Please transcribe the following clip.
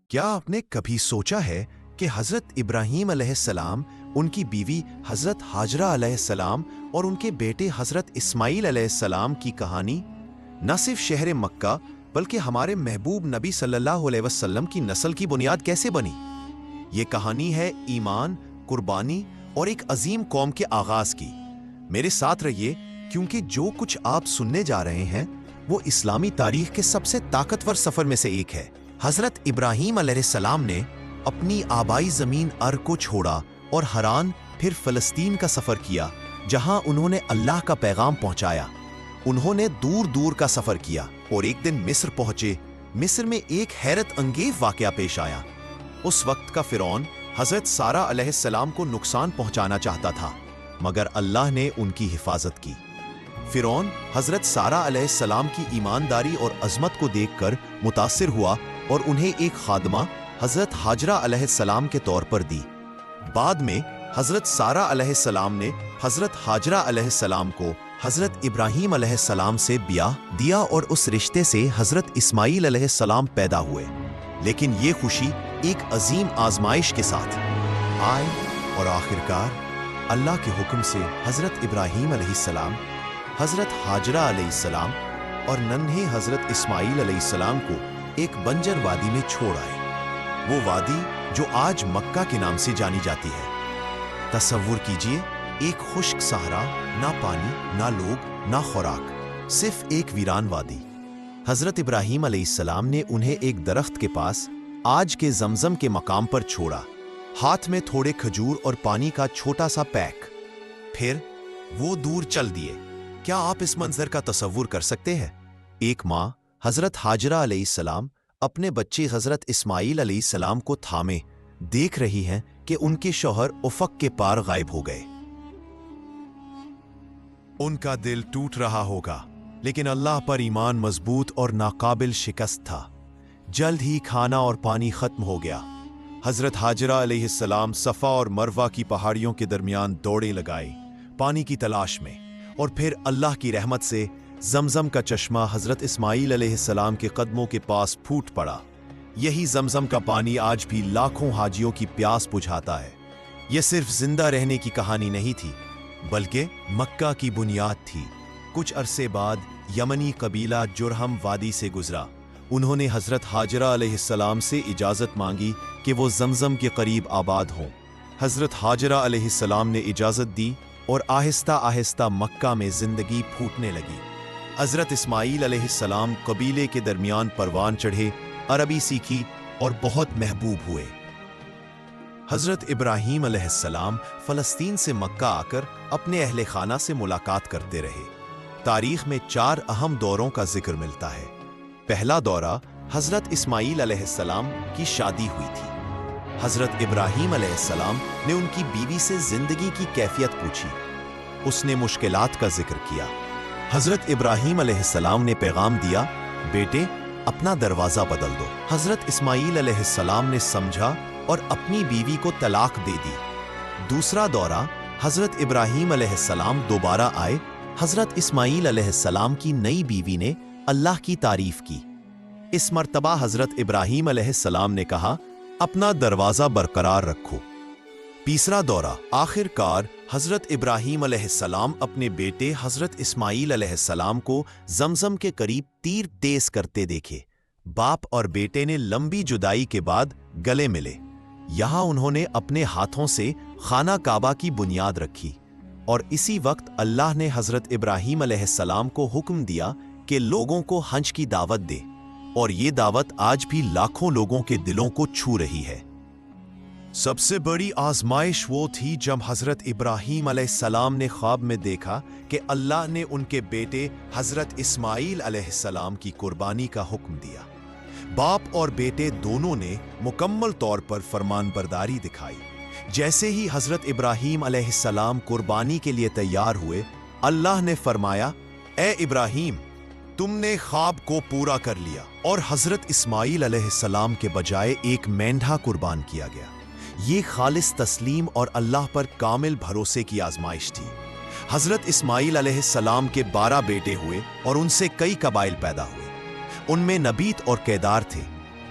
کیا آپ نے کبھی سوچا ہے کہ حضرت ابراہیم علیہ السلام، ان کی بیوی حضرت ہاجرہ علیہ السلام اور ان کے بیٹے حضرت اسماعیل علیہ السلام کی کہانی نہ صرف شہر مکہ بلکہ ہمارے محبوب نبی صلی اللہ علیہ وسلم کی نسل کی بنیاد کیسے بنی؟ یہ کہانی ہے ایمان، قربانی اور ایک عظیم قوم کے آغاز کی۔ میرے ساتھ رہیے، کیونکہ جو کچھ آپ سننے جا رہے ہیں وہ اسلامی تاریخ کے سب سے طاقتور سفر میں سے ایک ہے۔ حضرت ابراہیم علیہ السلام نے اپنی آبائی زمین ارض کو چھوڑا اور ہران پھر فلسطین کا سفر کیا، جہاں انہوں نے اللہ کا پیغام پہنچایا۔ انہوں نے دور دور کا سفر کیا اور ایک دن مصر پہنچے۔ مصر میں ایک حیرت انگیز واقعہ پیش آیا۔ اس وقت کا فرعون حضرت سارہ علیہ السلام کو نقصان پہنچانا چاہتا تھا، مگر اللہ نے ان کی حفاظت کی۔ فرعون حضرت سارہ علیہ السلام کی ایمانداری اور عظمت کو دیکھ کر متاثر ہوا اور انہیں ایک خادمہ حضرت ہاجرہ علیہ السلام کے طور پر دی۔ بعد میں حضرت سارہ علیہ السلام نے حضرت ہاجرہ علیہ السلام کو حضرت ابراہیم علیہ السلام سے بیاہ دیا اور اس رشتے سے حضرت اسماعیل علیہ السلام پیدا ہوئے۔ لیکن یہ خوشی ایک عظیم آزمائش کے ساتھ آئے اور آخرکار اللہ کے حکم سے حضرت ابراہیم علیہ السلام، حضرت ہاجرہ علیہ السلام اور ننھے حضرت اسماعیل علیہ السلام کو ایک بنجر وادی میں چھوڑ آئے۔ وہ وادی جو آج مکہ کے نام سے جانی جاتی ہے۔ تصور کیجئے، ایک خشک صحرا، نہ پانی، نہ لوگ، نہ خوراک، صرف ایک ویران وادی۔ حضرت ابراہیم علیہ السلام نے انہیں ایک درخت کے پاس آج کے زمزم کے مقام پر چھوڑا، ہاتھ میں تھوڑے کھجور اور پانی کا چھوٹا سا پیک۔ پھر وہ دور چل دیے۔ کیا آپ اس منظر کا تصور کر سکتے ہیں؟ ایک ماں حضرت ہاجرہ علیہ السلام اپنے بچے حضرت اسماعیل علیہ السلام کو تھامے دیکھ رہی ہیں کہ ان کے شوہر افق کے پار غائب ہو گئے۔ ان کا دل ٹوٹ رہا ہوگا، لیکن اللہ پر ایمان مضبوط اور ناقابل شکست تھا۔ جلد ہی کھانا اور پانی ختم ہو گیا۔ حضرت ہاجرہ علیہ السلام صفا اور مروہ کی پہاڑیوں کے درمیان دوڑیں لگائی پانی کی تلاش میں، اور پھر اللہ کی رحمت سے زمزم کا چشمہ حضرت اسماعیل علیہ السلام کے قدموں کے پاس پھوٹ پڑا۔ یہی زمزم کا پانی آج بھی لاکھوں حاجیوں کی پیاس بجھاتا ہے۔ یہ صرف زندہ رہنے کی کہانی نہیں تھی، بلکہ مکہ کی بنیاد تھی۔ کچھ عرصے بعد یمنی قبیلہ جرہم وادی سے گزرا۔ انہوں نے حضرت ہاجرہ علیہ السلام سے اجازت مانگی کہ وہ زمزم کے قریب آباد ہوں۔ حضرت ہاجرہ علیہ السلام نے اجازت دی اور آہستہ آہستہ مکہ میں زندگی پھوٹنے لگی۔ حضرت اسماعیل علیہ السلام قبیلے کے درمیان پروان چڑھے، عربی سیکھی اور بہت محبوب ہوئے۔ حضرت ابراہیم علیہ السلام فلسطین سے مکہ آ کر اپنے اہل خانہ سے ملاقات کرتے رہے۔ تاریخ میں 4 اہم دوروں کا ذکر ملتا ہے۔ پہلا دورہ حضرت اسماعیل علیہ السلام کی شادی ہوئی تھی۔ حضرت ابراہیم علیہ السلام نے ان کی بیوی سے زندگی کی کیفیت پوچھی۔ اس نے مشکلات کا ذکر کیا۔ حضرت ابراہیم علیہ السلام نے پیغام دیا، بیٹے اپنا دروازہ بدل دو۔ حضرت اسماعیل علیہ السلام نے سمجھا اور اپنی بیوی کو طلاق دے دی۔ دوسرا دورہ حضرت ابراہیم علیہ السلام دوبارہ آئے۔ حضرت اسماعیل علیہ السلام کی نئی بیوی نے اللہ کی تعریف کی۔ اس مرتبہ حضرت ابراہیم علیہ السلام نے کہا، اپنا دروازہ برقرار رکھو۔ تیسرا دورہ آخر کار حضرت ابراہیم علیہ السلام اپنے بیٹے حضرت اسماعیل علیہ السلام کو زمزم کے قریب تیر تیز کرتے دیکھے۔ باپ اور بیٹے نے لمبی جدائی کے بعد گلے ملے۔ یہاں انہوں نے اپنے ہاتھوں سے خانہ کعبہ کی بنیاد رکھی، اور اسی وقت اللہ نے حضرت ابراہیم علیہ السلام کو حکم دیا کہ لوگوں کو حج کی دعوت دے، اور یہ دعوت آج بھی لاکھوں لوگوں کے دلوں کو چھو رہی ہے۔ سب سے بڑی آزمائش وہ تھی جب حضرت ابراہیم علیہ السلام نے خواب میں دیکھا کہ اللہ نے ان کے بیٹے حضرت اسماعیل علیہ السلام کی قربانی کا حکم دیا۔ باپ اور بیٹے دونوں نے مکمل طور پر فرمان برداری دکھائی۔ جیسے ہی حضرت ابراہیم علیہ السلام قربانی کے لیے تیار ہوئے، اللہ نے فرمایا، اے ابراہیم، تم نے خواب کو پورا کر لیا، اور حضرت اسماعیل علیہ السلام کے بجائے ایک مینڈھا قربان کیا گیا۔ یہ خالص تسلیم اور اللہ پر کامل بھروسے کی آزمائش تھی۔ حضرت اسماعیل علیہ السلام کے 12 بیٹے ہوئے اور ان سے کئی قبائل پیدا ہوئے۔ ان میں نبیت اور کیدار تھے۔